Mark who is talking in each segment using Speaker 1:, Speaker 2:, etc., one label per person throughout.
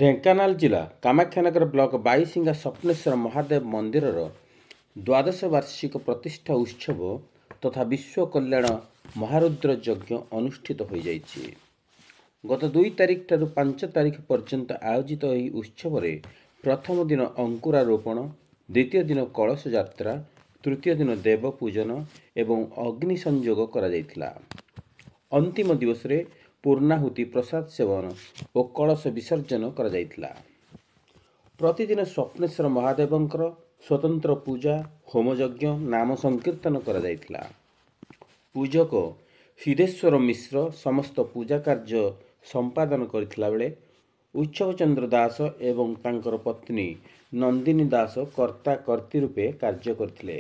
Speaker 1: ଢେଙ୍କାନାଳ ଜିଲ୍ଲା କାମାକ୍ଷାନଗର ବ୍ଲକ ବାଇଶିଙ୍ଗା ସ୍ୱପ୍ନେଶ୍ୱର ମହାଦେବ ମନ୍ଦିରର ଦ୍ୱାଦଶ ବାର୍ଷିକ ପ୍ରତିଷ୍ଠା ଉତ୍ସବ ତଥା ବିଶ୍ୱ କଲ୍ୟାଣ ମହାରୁଦ୍ର ଯଜ୍ଞ ଅନୁଷ୍ଠିତ ହୋଇଯାଇଛି। ଗତ 2 ତାରିଖ ଠାରୁ 5 ତାରିଖ ପର୍ଯ୍ୟନ୍ତ ଆୟୋଜିତ ଏହି ଉତ୍ସବରେ ପ୍ରଥମ ଦିନ ଅଙ୍କୁରାରୋପଣ, ଦ୍ୱିତୀୟ ଦିନ କଳସ ଯାତ୍ରା, ତୃତୀୟ ଦିନ ଦେବ ପୂଜନ ଏବଂ ଅଗ୍ନି ସଂଯୋଗ କରାଯାଇଥିଲା। ଅନ୍ତିମ ଦିବସରେ ପୂର୍ଣ୍ଣାହୁତି, ପ୍ରସାଦ ସେବନ ଓ କଳସ ବିସର୍ଜନ କରାଯାଇଥିଲା। ପ୍ରତିଦିନ ସ୍ୱପ୍ନେଶ୍ୱର ମହାଦେବଙ୍କର ସ୍ୱତନ୍ତ୍ର ପୂଜା, ହୋମଯଜ୍ଞ, ନାମ ସଂକୀର୍ତ୍ତନ କରାଯାଇଥିଲା। ପୂଜକ ସିଦ୍ଧେଶ୍ୱର ମିଶ୍ର ସମସ୍ତ ପୂଜା କାର୍ଯ୍ୟ ସମ୍ପାଦନ କରିଥିଲା ବେଳେ ଉତ୍ସବଚନ୍ଦ୍ର ଦାସ ଏବଂ ତାଙ୍କର ପତ୍ନୀ ନନ୍ଦିନୀ ଦାସ କର୍ତ୍ତା କର୍ତ୍ତୀ ରୂପେ କାର୍ଯ୍ୟ କରିଥିଲେ।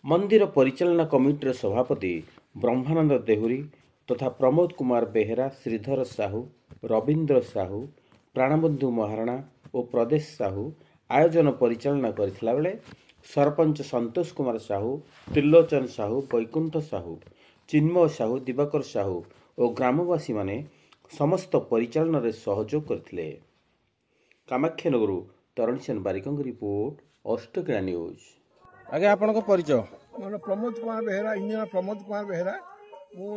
Speaker 1: ମନ୍ଦିର ପରିଚାଳନା କମିଟିର ସଭାପତି ବ୍ରହ୍ମାନନ୍ଦ ଦେହୁରୀ ତଥା ପ୍ରମୋଦ କୁମାର ବେହେରା, ଶ୍ରୀଧର ସାହୁ, ରବୀନ୍ଦ୍ର ସାହୁ, ପ୍ରାଣବନ୍ଧୁ ମହାରଣା ଓ ପ୍ରଦେଶ ସାହୁ ଆୟୋଜନ ପରିଚାଳନା କରିଥିଲା ବେଳେ ସରପଞ୍ଚ ସନ୍ତୋଷ କୁମାର ସାହୁ, ତ୍ରିଲୋଚନ ସାହୁ, ବୈକୁଣ୍ଠ ସାହୁ, ଚିନ୍ମୟ ସାହୁ, ଦିବାକର ସାହୁ ଓ ଗ୍ରାମବାସୀମାନେ ସମସ୍ତ ପରିଚାଳନାରେ ସହଯୋଗ କରିଥିଲେ। କାମାକ୍ଷାନଗରରୁ ତରଣୀଚରଣ ବାରିକଙ୍କ ରିପୋର୍ଟ, ଅଷ୍ଟକୀଳା ନ୍ୟୁଜ୍।
Speaker 2: ଆଜ୍ଞା, ଆପଣଙ୍କ ପରିଚୟ?
Speaker 3: ମୋର ପ୍ରମୋଦ କୁମାର ବେହେରା, ଇଞ୍ଜିନିୟର ପ୍ରମୋଦ କୁମାର ବେହେରା। ମୁଁ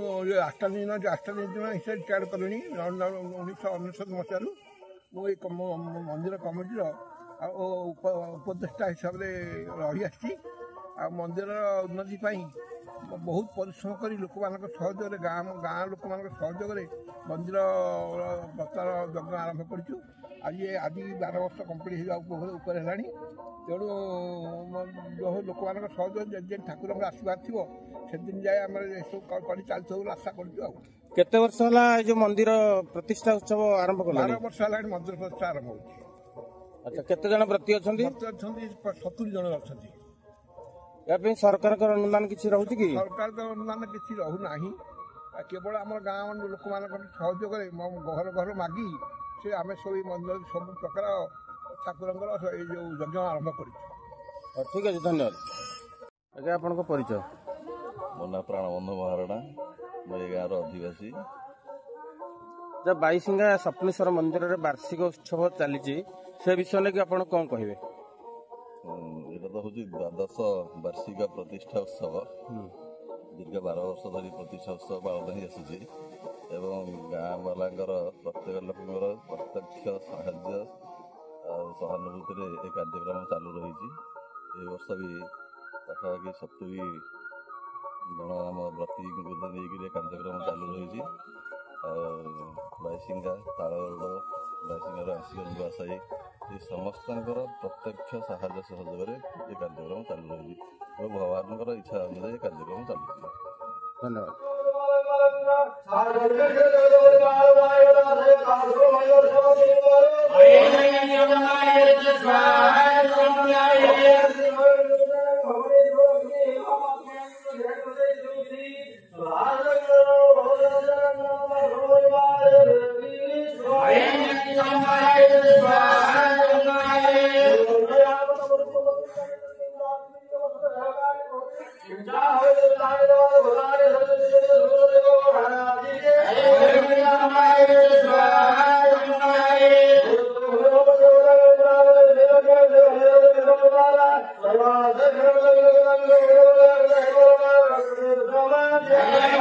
Speaker 3: ଆଷ୍ଟାନୀ ଇଞ୍ଜିନିୟର ହିସାବରେ ରିଟାୟାର୍ଡ କଲିଣି 1999 ମସିହାରୁ। ମୁଁ ଏଇ ମନ୍ଦିର କମିଟିର ଉପଦେଷ୍ଟା ହିସାବରେ ରହିଆସିଛି। ଆଉ ମନ୍ଦିରର ଉନ୍ନତି ପାଇଁ ବହୁତ ପରିଶ୍ରମ କରି ଲୋକମାନଙ୍କ ସହଯୋଗରେ ଗାଁ ଲୋକମାନଙ୍କ ସହଯୋଗରେ ମନ୍ଦିର ବର୍ତ୍ତମାନ ଯଜ୍ଞ ଆରମ୍ଭ କରିଛୁ। ଆଜି 12 ବର୍ଷ କମ୍ପ୍ଲିଟ୍ ହେବା ଉପରେ ହେଲାଣି। ତେଣୁ ଲୋକମାନଙ୍କ ସହଯୋଗ ଯେମିତି ଠାକୁରଙ୍କ ଆଶୀର୍ବାଦ ଥିବ ସେଦିନ ଯାଏ ଆମେ ଏସବୁ କରି ଚାଲିଥିବୁ ବୋଲି ଆଶା କରୁଛୁ। ଆଉ
Speaker 2: କେତେ ବର୍ଷ ହେଲା ଏ ଯୋଉ ମନ୍ଦିର ପ୍ରତିଷ୍ଠା ଉତ୍ସବ ଆରମ୍ଭ କଲା?
Speaker 3: 12 ବର୍ଷ ହେଲାଣି ମନ୍ଦିର ପ୍ରତିଷ୍ଠା ଆରମ୍ଭ ହେଉଛି।
Speaker 2: ଆଚ୍ଛା, କେତେ ଜଣ ବ୍ରତୀ ଅଛନ୍ତି?
Speaker 3: 70 ଜଣ ଅଛନ୍ତି।
Speaker 2: ଏହା ପାଇଁ ସରକାରଙ୍କର ଅନୁଦାନ କିଛି ରହୁଛି କି?
Speaker 3: ସରକାରଙ୍କ ଅନୁଦାନ କିଛି ରହୁନାହିଁ। କେବଳ ଆମର ଗାଁ ଲୋକମାନଙ୍କ ସହଯୋଗରେ ଘର ଘର ମାଗି ସେ ଆମେ ସବୁ ମନ୍ଦିର ସବୁ ପ୍ରକାର ଠାକୁରଙ୍କର ଏଇ ଯୋଉ ଯଜ୍ଞ ଆରମ୍ଭ କରିଛୁ।
Speaker 2: ଠିକ୍ ଅଛି, ଧନ୍ୟବାଦ। ଆଜ୍ଞା, ଆପଣଙ୍କ ପରିଚୟ?
Speaker 4: ମୋ ନାଁ ପ୍ରାଣବନ୍ଧୁ ମହାରଣା, ମୁଁ ଏ ଗାଁର ଅଧିବାସୀ।
Speaker 2: ବାଇଶିଙ୍ଗା ସ୍ୱପ୍ନେଶ୍ୱର ମନ୍ଦିରରେ ବାର୍ଷିକ ଉତ୍ସବ ଚାଲିଛି, ସେ ବିଷୟ ନେଇକି ଆପଣ କ'ଣ କହିବେ?
Speaker 4: ଏଇଟା ତ ହେଉଛି ଦ୍ୱାଦଶ ବାର୍ଷିକ ପ୍ରତିଷ୍ଠା ଉତ୍ସବ। ଦୀର୍ଘ 12 ବର୍ଷ ଧରି ପ୍ରତିଷ୍ଠା ଉତ୍ସବ ପାଳନ ହେଇ ଆସୁଛି ଏବଂ ଗାଁ ବାଲାଙ୍କର ପ୍ରତ୍ୟେକ ଲୋକଙ୍କର ପ୍ରତ୍ୟକ୍ଷ ସାହାଯ୍ୟ ଆଉ ସହାନୁଭୂତିରେ ଏ କାର୍ଯ୍ୟକ୍ରମ ଚାଲୁ ରହିଛି। ଏ ବର୍ଷ ବି ପାଖାପାଖି 70 ଜଣ ଆମ ବ୍ରତୀଙ୍କୁ ନେଇକରି ଏ କାର୍ଯ୍ୟକ୍ରମ ଚାଲୁ ରହିଛି। ଆଉ ବାଇଶିଙ୍ଗା, ତାଳଗୋଡ଼, ବାଇଶିଙ୍ଗାର ଆସିକ ନୂଆ ସାହି ଏ ସମସ୍ତଙ୍କର ପ୍ରତ୍ୟକ୍ଷ ସାହାଯ୍ୟ ସହଯୋଗରେ ଏ କାର୍ଯ୍ୟକ୍ରମ ଚାଲୁ ରହିଛି ଏବଂ ଭଗବାନଙ୍କର ଇଚ୍ଛା ଅନୁଯାୟୀ ଏ କାର୍ଯ୍ୟକ୍ରମ ଚାଲୁଛି।
Speaker 2: ଧନ୍ୟବାଦ।
Speaker 5: Yeah.